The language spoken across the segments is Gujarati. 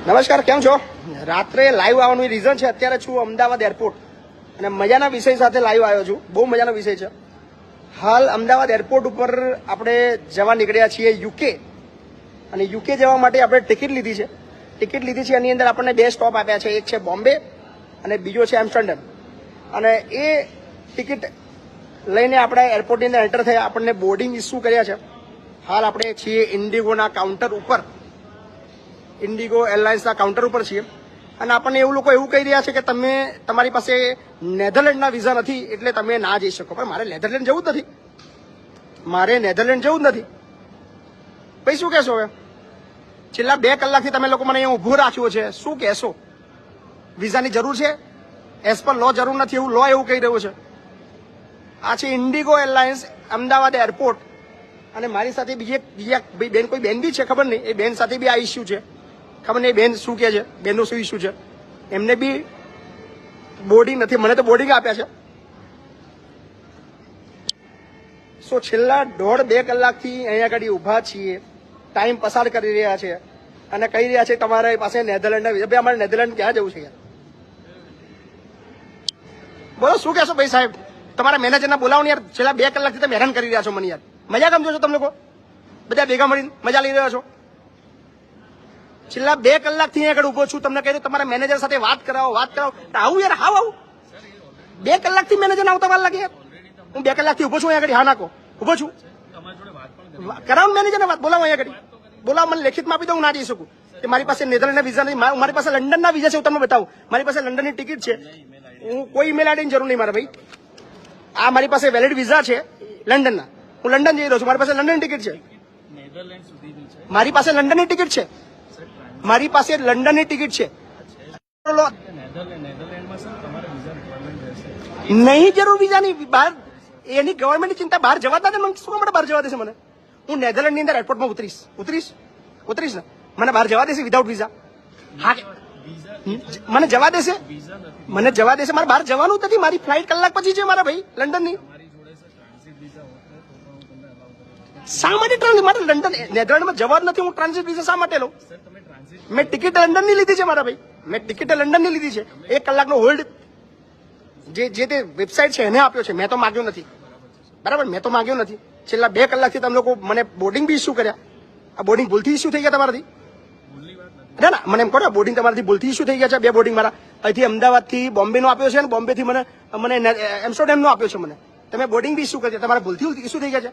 નમસ્કાર, કેમ છો? રાત્રે લાઈવ આવવાનું રીઝન છે, અત્યારે છું અમદાવાદ એરપોર્ટ અને મજાના વિષય સાથે લાઈવ આવ્યો છું. બહુ મજાનો વિષય છે. હાલ અમદાવાદ એરપોર્ટ ઉપર આપણે જવા નીકળ્યા છીએ યુકે, અને યુકે જવા માટે આપણે ટિકિટ લીધી છે. એની અંદર આપણને 2 સ્ટોપ આપ્યા છે, એક છે બોમ્બે અને બીજો છે એમ્સ્ટરડેમ. અને એ ટિકિટ લઈને આપણે એરપોર્ટની અંદર એન્ટર થયા. આપણને બોર્ડિંગ ઇસ્યુ કર્યા છે. હાલ આપણે છીએ ઇન્ડિગોના કાઉન્ટર ઉપર, ઇન્ડિગો એરલાઇન્સના કાઉન્ટર ઉપર છીએ, અને આપણને એવું લોકો એવું કહી રહ્યા છે કે તમારી પાસે નેધરલેન્ડના વિઝા નથી એટલે તમે ના જઈ શકો. પણ મારે નેધરલેન્ડ જવું જ નથી. ભાઈ શું કહેશો હવે? છેલ્લા 2 કલાકથી તમે લોકો મને અહીંયા ઊભો રાખ્યો છે, શું કહેશો? વિઝાની જરૂર છે? એઝ પર લો જરૂર નથી એવું લો એવું કહી રહ્યું છે. આ છે ઇન્ડિગો એરલાઇન્સ અમદાવાદ એરપોર્ટ, અને મારી સાથે બીજા બેન, કોઈ બેન બી છે ખબર નહીં, એ બેન સાથે બી આ ઇસ્યુ છે. ખબર નહીં બેન શું કહે છે, બેનનું શું ઇસ્યુ છે. એમને બી બોર્ડિંગ નથી, મને તો બોર્ડિંગ આપ્યા છે. સો છેલ્લા 1.5-2 કલાકથી અહીંયા આગળ ઊભા છીએ, ટાઈમ પસાર કરી રહ્યા છે અને કહી રહ્યા છે તમારા પાસે નેધરલેન્ડના વિઝા. ભાઈ અમારે નેધરલેન્ડ ક્યાં જવું છે યાર? બોલો શું કહેશો ભાઈ સાહેબ? તમારા મેનેજરને બોલાવો ને યાર. છેલ્લા 2 કલાકથી તમે હેરાન કરી રહ્યા છો મને યાર. મજા સમજો છો તમે લોકો બધા ભેગા મળીને મજા લઈ રહ્યા છો? છેલ્લા 2 કલાકથી અહીંયા આગળ ઉભો છું, તમને કહી દઉં તમારા મેનેજર સાથે વાત કરાવો. આવું યાર, આવું 2 કલાકથી મેનેજર આવતા વાર લાગે યાર. હું 2 કલાકથી ઉભો છું અહીંયા આગળ, હા નાખો ઉભો છું. કરાવો મેનેજરને વાત, બોલાવો અહીંયા આગળ, બોલાવો. મને લેખિતમાં આપી દો, હું ના જઈ શકું કે મારી પાસે નેધરલેન્ડના વિઝા નથી. મારી પાસે લંડનના વિઝા છે, હું તમને બતાવું. મારી પાસે લંડનની ટિકિટ છે. હું કોઈ ઈમેલ આઈડીની જરૂર નહીં મારા ભાઈ. આ મારી પાસે વેલિડ વિઝા છે લંડનના. હું લંડન જઈ રહ્યો છું, મારી પાસે લંડનની ટિકિટ છે. મારી પાસે લંડનની ટિકિટ છે. નહીં જરૂર વિઝાની. બહાર એની ગવર્મેન્ટની ચિંતા, બહાર જવા દે. મને શું માટે બહાર જવા દેશે મને? હું નેધરલેન્ડની અંદર એરપોર્ટમાં ઉતરીશ ને, મને બહાર જવા દેશે વિધાઉટ વિઝા? હા, મને જવા દેશે? મારે બહાર જવાનું જ નથી. મારી ફ્લાઇટ કલાક પછી છે મારા ભાઈ લંડનની. શા માટે મારે લંડન નેધરલેન્ડમાં જવા જ નથી? હું ટ્રાન્ઝિટ વિઝા શા માટે લઉં? મેં ટિકિટ લંડનની લીધી છે મારા ભાઈ. 1 કલાકનો હોલ્ડ જે તે વેબસાઇટ છે એને આપ્યો છે. મેં તો માગ્યો નથી, બરાબર? છેલ્લા 2 કલાકથી તમે લોકો મને બોર્ડિંગ બી ઇસ્યુ કર્યા. આ બોર્ડિંગ ભૂલથી ઇસ્યુ થઈ ગયા તમારાથી? ના, મને એમ કહો, બોર્ડિંગ તમારાથી ભૂલથી ઇસ્યુ થઈ ગયા છે. 2 બોર્ડિંગ મારા અહીંથી અમદાવાદથી બોમ્બેનો આપ્યો છે અને બોમ્બેથી મને એમ્સ્ટરડેમનો આપ્યો છે. તમે બોર્ડિંગ બી ઇસ્યુ કરી, તમારા ભૂલથી ઇસ્યુ થઈ ગયા છે.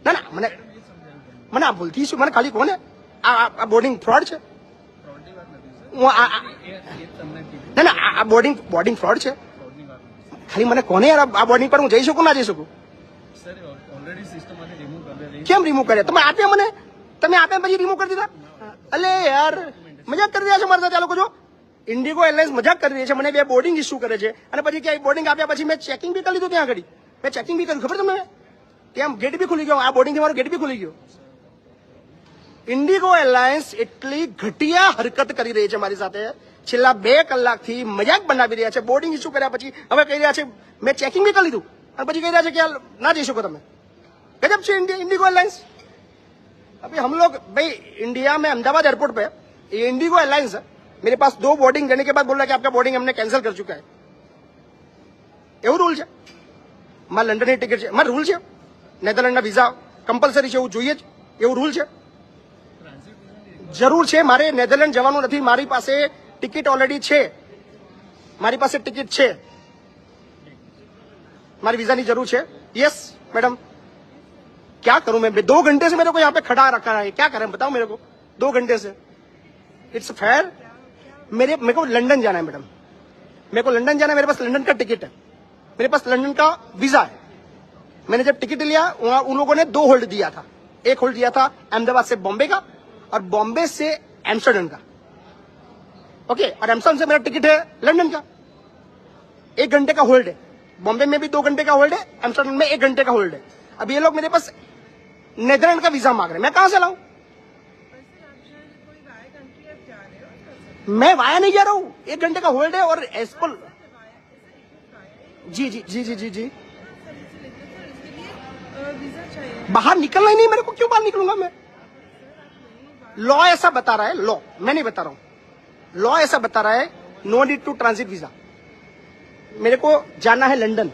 ના, મને આ ભૂલથી ઇસ્યુ, મને ખાલી કોને આ બોર્ડિંગ ફ્રોડ છે? આ બોર્ડિંગ ફ્રોડ છે. ખાલી મને કોને યાર આ બોર્ડિંગ પર હું જઈ શકું ના જઈ શકું? કેમ રિમૂવ કર્યા? તમે આપ્યા પછી રિમૂવ કરી દીધા? અલે યાર, મજાક કરી રહ્યા છો મારા સાથે આ લોકો. જો ઇન્ડિગો એરલાઇન્સ મજાક કરી રહી છે, મને 2 બોર્ડિંગ ઇસ્યુ કરે છે અને પછી ક્યાંય બોર્ડિંગ આપ્યા પછી મેં ચેકિંગ બી કરી લીધું. ત્યાં આગળ મેં ચેકિંગ બી કર્યું, ખબર તમને? ત્યાં ગેટ બી ખુલી ગયો. આ બોર્ડિંગથી મારો ગેટ બી ખુલી ગયો. ઇન્ડિગો એરલાઇન્સ એટલી ઘટિયા હરકત કરી રહી છે મારી સાથે. છેલ્લા 2 કલાકથી મજાક બનાવી રહ્યા છે. બોર્ડિંગ ઇસ્યુ કર્યા પછી હવે કહી રહ્યા છે મેં ચેકિંગ બી કરી લીધું અને પછી કહી રહ્યા છે કે ના જઈ શકો તમે. गजब से इंडिगो एयरलाइंस. अभी हम लोग भाई इंडिया में अहमदाबाद एयरपोर्ट पे ये इंडिगो एयरलाइंस है. मेरे पास 2 बोर्डिंग देने के बाद बोल रहा है कि आपका बोर्डिंग हमने कैंसिल कर चुका है. એવું રૂલ છે? મારે લંડનની ટિકિટ છે, મારે રૂલ છે નેધરલેન્ડના વિઝા કમ્પલસરી છે એવું જોઈએ જ એવું રૂલ છે? જરૂર છે, મારે નેધરલેન્ડ જવાનું નથી. મારી પાસે ટિકિટ ઓલરેડી છે. મારી वीजा जरूर है. यस मैडम, क्या करूं मैं? 2 घंटे से मेरे को यहाँ पे खड़ा रखा है. क्या करें बताओ मेरे को? 2 घंटे से. It's fair? मेरे को लंदन जाना है मैडम, मेरे को लंदन जाना है. मेरे पास लंदन का टिकट है, मेरे पास लंदन का वीजा है. मैंने जब टिकट लिया वहां उन लोगों ने 2 होल्ड दिया था. एक होल्ड दिया था अहमदाबाद से बॉम्बे का और बॉम्बे से एम्स्टरडम का. ओके, और एम्स्टरडम से मेरा टिकट है लंदन का. 1 घंटे का होल्ड है. बॉम्बे में भी 2 घंटे का होल्ड है, एम्स्टरडम में 1 घंटे का होल्ड है. अब ये लोग मेरे पास नेदरलैंड का वीजा मांग रहे हैं, मैं कहां से लाऊं? मैं वाया नहीं जा रहा हूं. 1 घंटे का होल्ड है और एसपल. जी जी जी जी जी जी बाहर निकलना ही नहीं मेरे को. क्यों बाहर निकलूंगा मैं? लॉ ऐसा बता रहा है. लॉ, मैं नहीं बता रहा हूं. लॉ ऐसा बता रहा है no need to transit visa. मेरे को जाना है लंदन।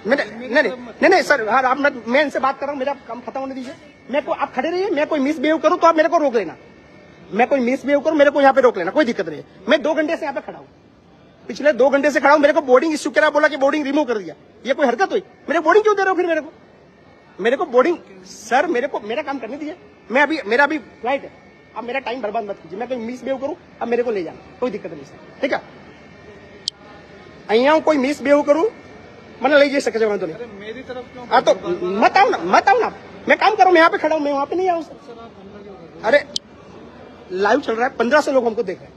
नहीं सर, हाँ मैं इनसे बात कर रहा हूँ, मेरा काम खत्म होने दीजिए। मेरे को आप खड़े रहिए, मैं कोई मिसबिहेव करूँ तो आप मेरे को रोक लेना। मैं कोई मिसबिहेव करूँ मेरे को यहाँ पे रोक लेना, कोई दिक्कत नहीं है। मैं 2 घंटे से यहाँ पे खड़ा हूँ, पिछले 2 घंटे से खड़ा हूँ। मेरे को बोर्डिंग इश्यू करा, बोला कि बोर्डिंग रिमूव कर दिया। ये कोई हरकत हुई? मेरे बोर्डिंग क्यों दे रहे हो फिर मेरे को बोर्डिंग? सर मेरा काम करने दीजिए। मेरा अभी फ्लाइट है, अब मेरा टाइम बर्बाद मत कीजिए। मैं कोई मिसबिहेव करूँ अब मेरे को ले जाना, कोई दिक्कत नहीं सर, ठीक है। અહીંયા હું કોઈ મિસબિહેવ કરું મને લઈ જઈ શકે છે, વાંધો નહીં। मेरी तरफ क्यों? हाँ तो मत आओ ना, मैं काम करूँ, मैं यहाँ पे खड़ा हूँ, मैं वहाँ पे नहीं आऊँ सर। अरे लाइव चल रहा है, 1500 लोग हमको देख रहे हैं।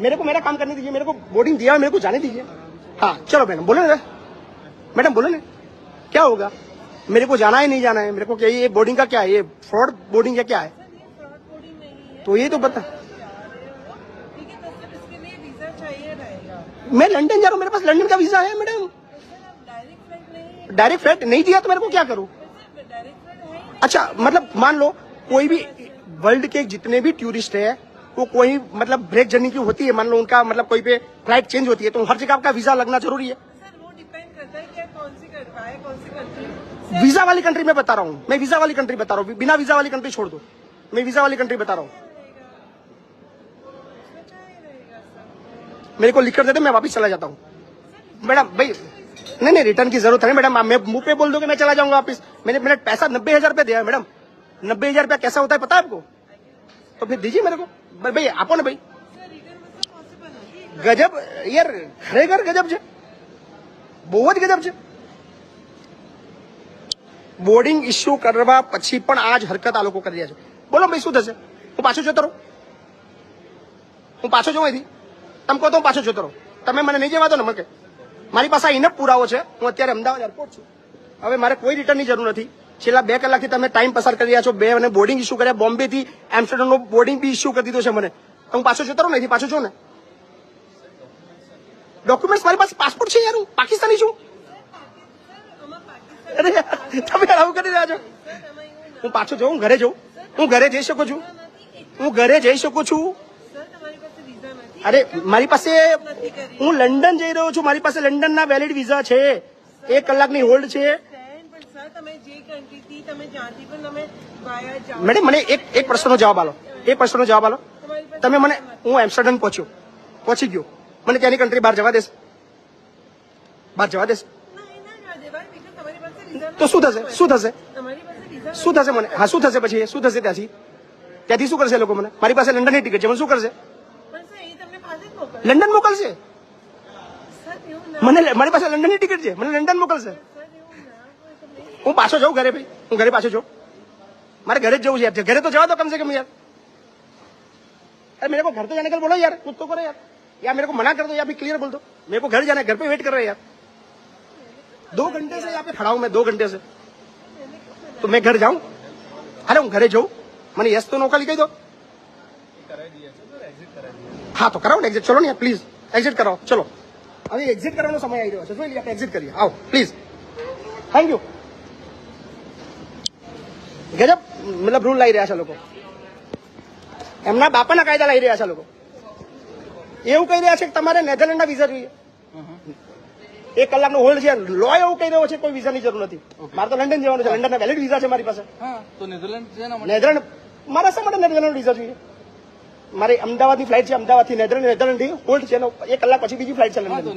मेरे को मेरा काम करने दीजिए, मेरे को बोर्डिंग दिया है, मेरे को जाने दीजिए। हाँ चलो मैडम बोले ना, मैडम बोले ना, क्या होगा? मेरे को जाना है नहीं जाना है? मेरे को क्या ये बोर्डिंग का क्या है? ये फ्रॉड बोर्डिंग है क्या है? तो ये तो बता, मैं लंदन जा रहा हूँ, मेरे पास लंदन का वीजा है मैडम। डायरेक्ट फ्लाइट नहीं दिया तो मेरे को क्या करूँ? अच्छा मतलब मान लो कोई भी वर्ल्ड के जितने भी टूरिस्ट है वो कोई मतलब ब्रेक जर्नी की होती है, मान लो उनका मतलब कोई पे फ्लाइट चेंज होती है तो हर जगह आपका वीजा लगना जरूरी है? सर वो डिपेंड करता है कि कौन सी कंट्री। वीजा वाली कंट्री में बता रहा हूँ, मैं वीजा वाली कंट्री बता रहा हूँ, बिना वीजा वाली कंट्री छोड़ दो, मैं वीजा वाली कंट्री बता रहा हूँ। मेरे को लिख कर दे दे, मैं वापस चला जाता हूँ मैडम। भाई नहीं रिटर्न की जरूरत है मैडम, मैं मुंह पे बोल दोगे मैं चला जाऊंगा वापस। मैंने पैसा 90,000 रुपया दिया है मैडम। 90,000 रुपया कैसा होता है पता है आपको? तो फिर दीजिए मेरे को भाई, आपो ना भाई। गजब यार, खरेखर गजब છે, બહુ જ ગજબ છે। બોર્ડિંગ ઇસ્યુ કરવા પછી પણ આ જ હરકત આ લોકો કરી રહ્યા છે। બોલો ભાઈ શું થશે? હું પાછો જતો રહું? હું પાછો જઉં અહીંથી? તમે કહો તો હું પાછો જતો રહું? તમે મને નહીં જવા દો ને મને? મારી પાસે ઇનફ પુરાવો છે, હું અત્યારે અમદાવાદ એરપોર્ટ છું। હવે મારે કોઈ રિટર્નની જરૂર નથી। છેલ્લા 2 કલાકથી તમે ટાઈમ પસાર કરી રહ્યા છો। 2 અને બોર્ડિંગ ઇસ્યુ કર્યા, બોમ્બે થી એમ્સ્ટરડેમનો બોર્ડિંગ બી ઇસ્યુ કરી દીધો છે મને। હું પાછો જતો રહું? નહીં પાછો છું ને? ડોક્યુમેન્ટ્સ મારી પાસે, પાસપોર્ટ છે યાર, હું પાકિસ્તાની છું। અરે તમે આવું કરી રહ્યા છો? હું પાછો જાઉં, ઘરે જાઉં? હું ઘરે જઈ શકું છું? હું ઘરે જઈ શકું છું? અરે મારી પાસે, હું લંડન જઈ રહ્યો છું, મારી પાસે લંડનના વેલિડ વિઝા છે, 1 કલાકની હોલ્ડ છે। મેડમ મને એક પ્રશ્નનો જવાબ આલો, એક પ્રશ્નનો જવાબ આલો। તમે મને, હું એમ્સ્ટરડેમ પહોંચી ગયો, મને ત્યાંની કંટ્રી બહાર જવા દેશે? બહાર જવા દેશે? તો શું થશે? શું થશે? શું થશે મને? હા શું થશે પછી? શું થશે ત્યાંથી શું કરશે લોકો મને? મારી પાસે લંડનની ટિકિટ છે, મને શું કરશે? લંડન મોકલશે મને? મારી પાસે લંડનની ટિકિટ છે, મને લંડન મોકલશે? હું પાછો જાઉં ઘરે ભાઈ, હું ઘરે પાછો જાઉં, મારે ઘરે જ જવું છે યાર। ઘરે તો જવા દો कम से कम यार। अरे मेरे को घर तो जाने के लिए बोलो यार, कुछ तो करो यार, या मेरे को मना कर दो या फिर क्लियर बोल दो मेरे को घर जाना है, घर पे वेट कर रहे हैं यार। 2 घंटे से यहाँ पे खड़ा हूँ मैं, 2 घंटे से, तो मैं घर जाऊं? अरे હું ઘરે જઉં, મને યસ તો નો ખાલી કહી દો। હા તો કરાવો ને એક્ઝિટ, ચલો ને યાર પ્લીઝ એક્ઝિટ કરાવો, ચલો હવે એક્ઝિટ કરવાનો સમય આવી રહ્યો છે, જોઈ લઈએ આપણે એક્ઝિટ કરીએ, આવો પ્લીઝ, થેન્ક યુ। ગજબ મતલબ રૂલ લાવી રહ્યા છે લોકો, એમના બાપાના કાયદા લાવી રહ્યા છે લોકો। એવું કહી રહ્યા છે કે તમારે નેધરલેન્ડના વિઝા જોઈએ, 1 કલાકનો હોલ્ડ છે, લો એવું કહી રહ્યો છે કોઈ વિઝાની જરૂર નથી। મારે તો લંડન જવાનું છે, લંડનના વેલિડ વિઝા છે મારી પાસે। તો નેધરલેન્ડ મારા શા માટે નેધરલેન્ડ વિઝા જોઈએ? મારી અમદાવાદની ફ્લાઇટ છે, અમદાવાદથી નેધરલેન્ડથી હોલ્ડ છે, 1 કલાક પછી બીજી ફ્લાઇટ છે લંડન, તો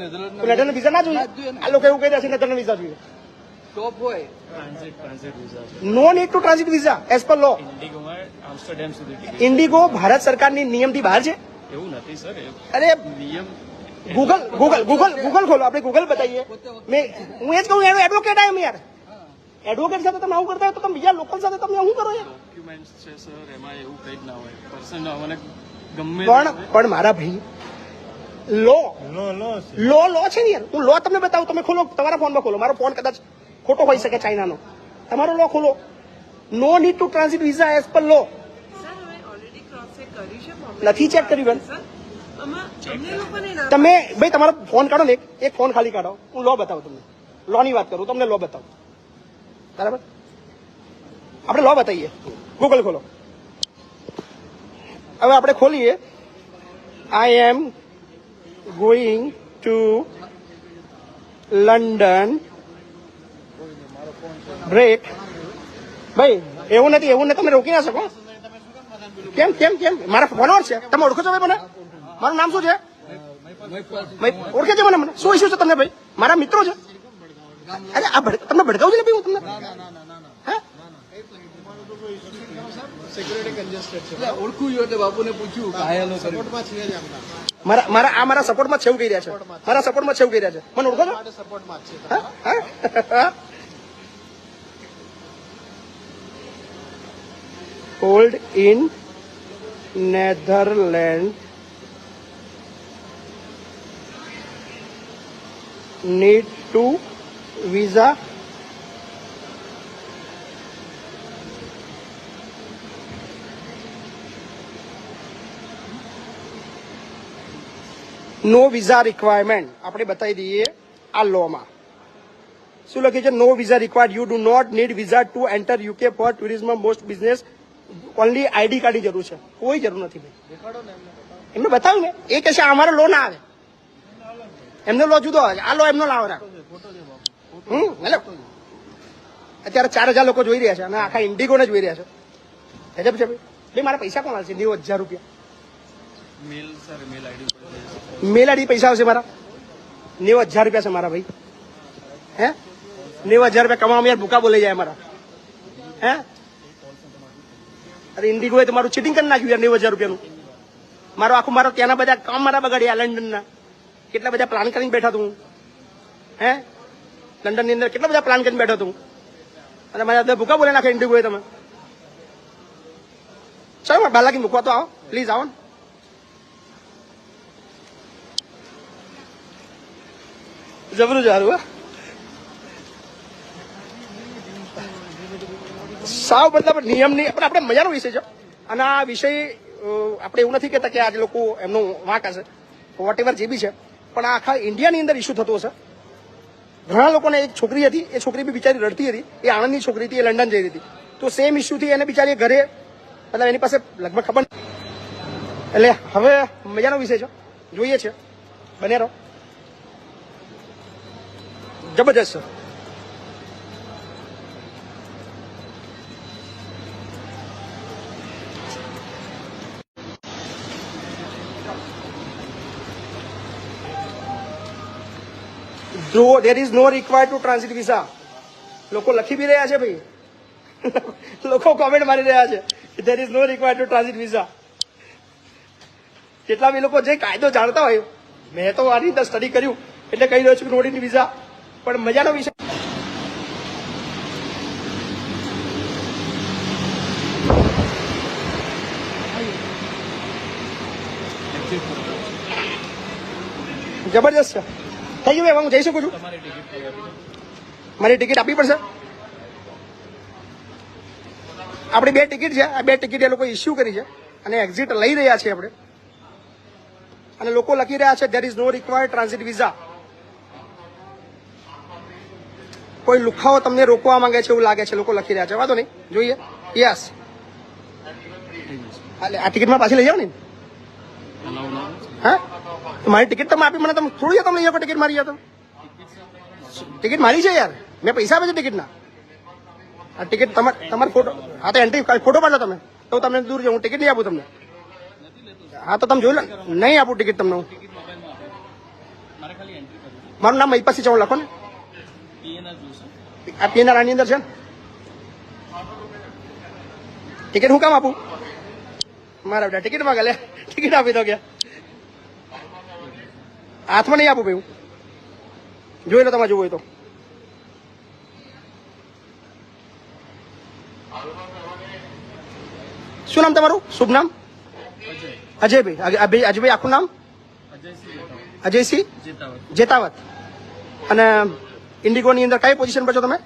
નેધરલેન્ડ વિઝા ના જોઈએ? આ લોકો એવું કહી રહ્યા છે નેધરલેન્ડ વિઝા જોઈએ। ટોપ હોય ટ્રાન્ઝિટ વિઝા છે, no need to transit visa as per law. ઇન્ડિગોમાં આમ્સ્ટરડેમ સુધી ટિકિટ, ઇન્ડિગો ભારત સરકારની નિયમથી બહાર છે? એવું નથી સર, અરે નિયમ ગૂગલ ખોલો, આપણે ગૂગલ બતાવીએ। હું એ જ કહું, એનો એડવોકેટ આવ્યો યાર, એડવોકેટ સાથે તમે આવું કરતા હોય તો તમે બીજા લોકલ સાથે તમે શું કરો યાર? ડોક્યુમેન્ટ્સ છે સર, એમાં એવું કઈ જ ના હોય, પર્સન મને ગમે પણ મારા ભાઈ લો છે ને યાર, હું લો તમને બતાવું, તમે ખોલો, તમારા ફોનમાં ખોલો, મારો ફોન કદાચ ખોટો હોઈ શકે ચાઇનાનો, તમારો લો ખોલો। No need to transit visa as per law. નથી ચેક કર્યું બેન તમે? ભાઈ તમારો ફોન કાઢો ને, એક ફોન ખાલી કાઢો, હું લો બતાવું તમને, લો ની વાત કરું, તમને લો બતાવું, બરાબર? આપણે લો બતાવીએ, ગૂગલ ખોલો, હવે આપણે ખોલીએ I am going to London break. ભાઈ એવું નથી, તમે રોકી ના શકો. કેમ કેમ કેમ મારા ફોલોઅર છે, તમે ઓળખો છો ભાઈ મને? મારું નામ શું છે? ઓળખે છે મને? શું ઇસ્યુ છે તમને ભાઈ? મારા મિત્રો છે. અરે આ તમને ભડકાવું છે ને ભાઈ હું તમને? હા ઓળખું છું એટલે બાપુને પૂછ્યું ઘાયલો સપોર્ટમાં છીએ જ મારા સપોર્ટમાં છે એવું કહી રહ્યા છે. મારા સપોર્ટમાં છે એવું કહી રહ્યા છે. મને ઓળખો છો? સપોર્ટમાં જ છે. Hold in Netherland need to visa no visa requirement આપણે બતાવી દઈએ. આ લોમાં શું લખ્યું છે? No visa required, you do not need visa to enter UK for tourism most business, only ID કાર્ડની જરૂર છે. કોઈ જરૂર નથી ભાઈ. એમને બતાવ્યું ને, એ કહેશે અમારો લો ના આવે, એમનો લો જુદો આવે, આ લો એમનો લાવરા. એટલે અત્યારે 4000 લોકો જોઈ રહ્યા છે અને આખા ઇન્ડિગોને જોઈ રહ્યા છે. ગજબ છે ભાઈ. મારા પૈસા કોણ આવશે? 90,000 રૂપિયા મેલ આઈડી પૈસા આવશે મારા. 90,000 રૂપિયા છે મારા ભાઈ. હે 90,000 રૂપિયા કમાવામાં યાર ભૂકા બોલાઈ જાય મારા. હે અરે ઇન્ડિગોએ તો મારું ચીટિંગ કરી નાખ્યું યાર. 90,000 રૂપિયાનું મારો ત્યાંના બધા કામ મારા બગાડ્યા. લંડનના કેટલા બધા પ્લાન કરીને બેઠા તું. હે લંડન ની અંદર કેટલા બધા પ્લાન કરીને બેઠો તું અને મારા ભૂકા બોલે નાખે ઇન્ડિગોએ. તમે ચાલો બાલાકી મૂકવા તો આવો પ્લીઝ, આવો ને. જબરું જારું સાવ મતલબ નિયમની પણ આપણે મજાનો વિષય છે. અને આ વિષય આપણે એવું નથી કહેતા કે આજે લોકો એમનો વાંક હશે, વોટ એવર જે બી છે, પણ આ આખા ઇન્ડિયાની અંદર ઇસ્યુ થતો હશે. ઘણા લોકોને એક છોકરી હતી, એ છોકરી બી બિચારી રડતી હતી. એ આણંદની છોકરી હતી, એ લંડન જઈ રહી હતી. તો સેમ ઇસ્યુથી એને બિચારી ઘરે મતલબ એની પાસે લગભગ ખબર. એટલે હવે મજાનો વિષય છે, જોઈએ છે. બને રહો. જબરજસ્ત. there is no required to transit visa. લોકો લખી બી રહ્યા છે ભાઈ. લોકો કોમેન્ટ મારી રહ્યા છે there is no required to transit visa. કેટલા બી લોકો જે કાયદો જાણતા હોય, મેં તો આની અંદર સ્ટડી કર્યું એટલે કહી રહ્યો છું કે નો નીડ વિઝા. પણ મજાનો વિષય. જબરજસ્ત છે. થઈ ગયું, હું જઈ શકું છું? મારી ટિકિટ આપવી પડશે. આપણી 2 ટિકિટ છે. આ 2 ટિકિટ એ લોકો ઇસ્યુ કરી છે અને એક્ઝિટ લઈ રહ્યા છે આપણે. અને લોકો લખી રહ્યા છે there is no required transit visa. કોઈ લુખાઓ તમને રોકવા માંગે છે એવું લાગે છે, લોકો લખી રહ્યા છે. વાંધો નહીં, જોઈએ. યસ, આ ટિકિટમાં પાછી લઈ જાવ ને. હા મારી ટિકિટ તમે આપી મને, તમે થોડી તમે લઈ જાવ. ટિકિટ મારી તો ટિકિટ મારી છે યાર, મેં પૈસા આપે છે ટિકિટના. આ ટિકિટ તમારે ફોટો, હા તો એન્ટ્રી ફોટો પાડો તમે, તો તમને દૂર જાઉં. હું ટિકિટ નહીં આપું તમને. હા તો તમે જોઈ લો. નહીં આપું ટિકિટ તમને હું. મારું નામ મહિપાસી ચૌહાણ લખો ને. આ PNR આની અંદર છે ને. ટિકિટ હું કામ આપું? મારા બેટા ટિકિટ માંગે લે, ટિકિટ આપી દો. ગયા હાથમાં નહીં આપું ભાઈ હું. જોઈ લો તમારે જોવું હોય તો. શું નામ તમારું? શુભ નામ? અજયભાઈ. અજયભાઈ આખું નામ? અજયસિંહ જેતાવત. અને ઇન્ડિગોની અંદર કઈ પોઝિશન પર છો તમે?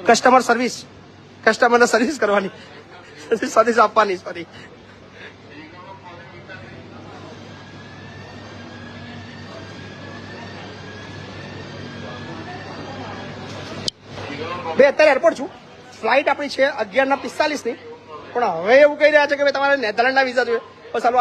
Customer service. કસ્ટમરને સર્વિસ કરવાની, સર્વિસ આપવાની. સોરી. ભાઈ અત્યારે એરપોર્ટ છું. ફ્લાઇટ આપણી છે 11:45 ની. પણ હવે એવું કહી રહ્યા છે કે ભાઈ તમારે નેધરલેન્ડના વિઝા જોઈએ. બસ ચાલો.